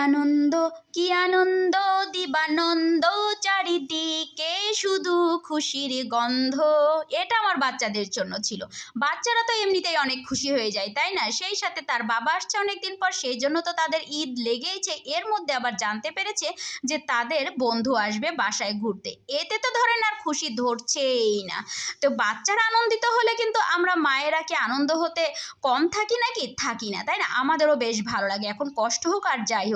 আনন্দ কি আনন্দ দিবানন্দ, চারিদিকে শুধু খুশির গন্ধ। এটা আমার বাচ্চাদের জন্য ছিল। বাচ্চারা তো এমনিতেই অনেক খুশি হয়ে যায়, তাই না? সেই সাথে তার বাবা আসছে অনেকদিন পর, সেই জন্য তো তাদের ঈদ লেগেইছে। এর মধ্যে আবার জানতে পেরেছে যে তাদের বন্ধু আসবে বাসায় ঘুরতে। এতে তো ধরেন আর খুশি ধরছেই না। তো বাচ্চারা আনন্দিত হলে কিন্তু আমরা মায়েরা কি আনন্দ হতে কম থাকি নাকি? থাকি না, তাই না? আমাদেরও বেশ ভালো লাগে, এখন কষ্ট হোক আর যাই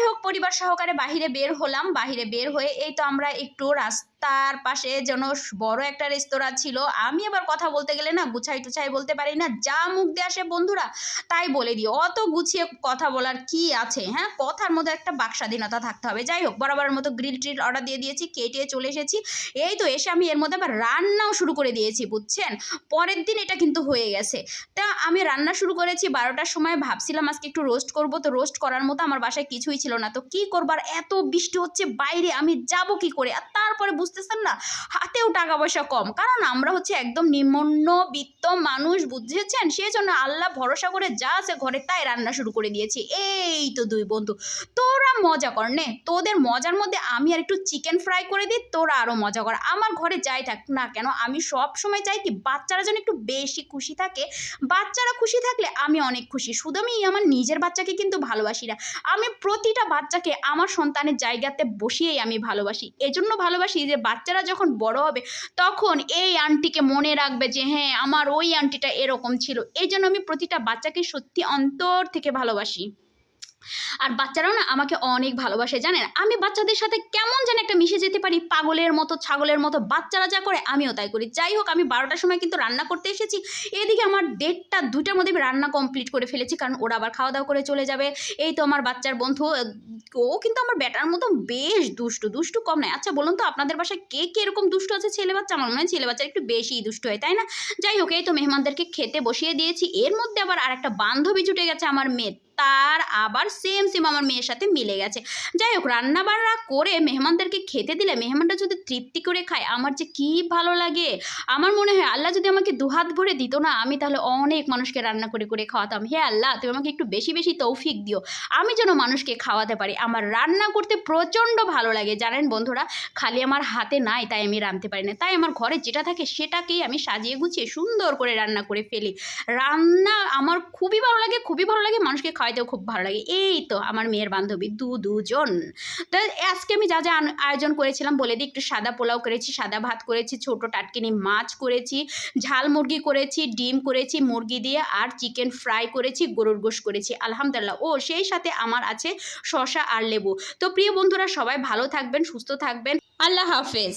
হোক পরিবার সহকারে বাহিরে বের হলাম। বাহিরে বের হয়ে এই তো আমরা একটু রাস্তার পাশে যেন বড় একটা রেস্তোরাঁ ছিল। আমি আবার কথা বলতে গেলে না গুছাই টুছাই বলতে পারি না, যা মুখ দিয়ে আসে বন্ধুরা তাই বলে দিই। অত গুছিয়ে কথা বলার কি আছে? হ্যাঁ, কথার মধ্যে একটা বাক স্বাধীনতা থাকতে হবে। যাই হোক, বরাবরের মতো গ্রিল ট্রিল অর্ডার দিয়ে দিয়েছি, কেটে চলে এসেছি। এই তো এসে আমি এর মধ্যে আবার রান্নাও শুরু করে দিয়েছি, বুঝছেন? পরের দিন এটা কিন্তু হয়ে গেছে। তা আমি রান্না শুরু করেছি 12টার সময়। ভাবছিলাম আজকে একটু রোস্ট করব, তো রোস্ট করার মতো আমার বাসায় কিছুই ছিল না। তো কি করবার, এত বৃষ্টি হচ্ছে বাইরে, আমি যাব কি করে? আর তারপরে বুঝতেছেন না, হাতেও টাকা পয়সা কম, কারণ আমরা হচ্ছে একদম নিম্নবিত্ত মানুষ, বুঝেছেন? সেই জন্য আল্লাহ ভরসা করে যা আছে ঘরে তাই রান্না শুরু করে দিয়েছি। এই তো দুই বন্ধু, তোরা মজা কর নে, তোদের মজার মধ্যে আমি আর একটু চিকেন ফ্রাই করে দিই, তোরা আরও মজা কর। আমার ঘরে যাই থাক না কেন, আমি সব সময় চাই কি বাচ্চারা যেন একটু বেশি খুশি থাকে। বাচ্চারা খুশি থাকলে আমি অনেক খুশি। শুধু আমি আমার নিজের বাচ্চাকে কিন্তু ভালোবাসি না, আমি প্রতিটা বাচ্চাকে আমার সন্তানের জায়গাতে বসিয়েই আমি ভালোবাসি। এজন্য ভালোবাসি যে বাচ্চারা যখন বড় হবে তখন এই আন্টিকে মনে রাখবে যে হ্যাঁ, আমার ওই আন্টিটা এরকম ছিল। এই জন্য আমি প্রতিটা বাচ্চাকে সত্যি অন্তর থেকে ভালোবাসি। আর বাচ্চারাও না আমাকে অনেক ভালোবাসে, জানেন? আমি বাচ্চাদের সাথে কেমন যেন একটা মিশে যেতে পারি, পাগলের মতো, ছাগলের মতো। বাচ্চারা যা করে আমিও তাই করি। যাই হোক, আমি 12টার সময় কিন্তু রান্না করতে এসেছি। এদিকে আমার 1:30 2টার মধ্যে আমি রান্না কমপ্লিট করে ফেলেছি, কারণ ওরা আবার খাওয়া দাওয়া করে চলে যাবে। এই তো আমার বাচ্চার বন্ধু, ও কিন্তু আমার বেটার মতো বেশ দুষ্টু, দুষ্টু কম নয়। আচ্ছা বলুন তো, আপনাদের বাসায় কে কে এরকম দুষ্টু আছে? ছেলে বাচ্চা? আমার মনে হয় ছেলে বাচ্চা একটু বেশিই দুষ্টু হয়, তাই না? যাই হোক, এই তো মেহমানদেরকে খেতে বসিয়ে দিয়েছি। এর মধ্যে আবার আরেকটা বান্ধবী জুটে গেছে আমার মেয়ে, তার আবার সেম আমার মেয়ের সাথে মিলে গেছে। যাই হোক, রান্না বান্না করে মেহমানদেরকে খেতে দিলে মেহমানরা যদি তৃপ্তি করে খায় আমার যে কি ভালো লাগে। আমার মনে হয় আল্লাহ যদি আমাকে দুহাত ভরে দিত না, আমি তাহলে অনেক মানুষকে রান্না করে করে খাওয়াতাম। হে আল্লাহ, তুমি আমাকে একটু বেশি বেশি তৌফিক দিও, আমি যেন মানুষকে খাওয়াতে পারি। আমার রান্না করতে প্রচণ্ড ভালো লাগে, জানেন বন্ধুরা? খালি আমার হাতে নাই তাই আমি রাঁধতে পারি না, তাই আমার ঘরে যেটা থাকে সেটাকেই আমি সাজিয়ে গুছিয়ে সুন্দর করে রান্না করে ফেলি। রান্না আমার খুবই ভালো লাগে, খুবই ভালো লাগে, মানুষকে খাওয়াইতেও খুব ভালো লাগে। এই তো আমার মেয়ের বান্ধবী দুজন। তো আজকে আমি যা যা আয়োজন করেছিলাম বলে দিই। একটু সাদা পোলাও করেছি, সাদা ভাত করেছি, ছোট টাটকিনি মাছ করেছি, ঝাল মুরগি করেছি, ডিম করেছি মুরগি দিয়ে, আর চিকেন ফ্রাই করেছি, গরুর গোশত করেছি, আলহামদুলিল্লাহ। ও সেই সাথে আমার আছে শসা আর লেবু। তো প্রিয় বন্ধুরা, সবাই ভালো থাকবেন, সুস্থ থাকবেন। আল্লাহ হাফেজ।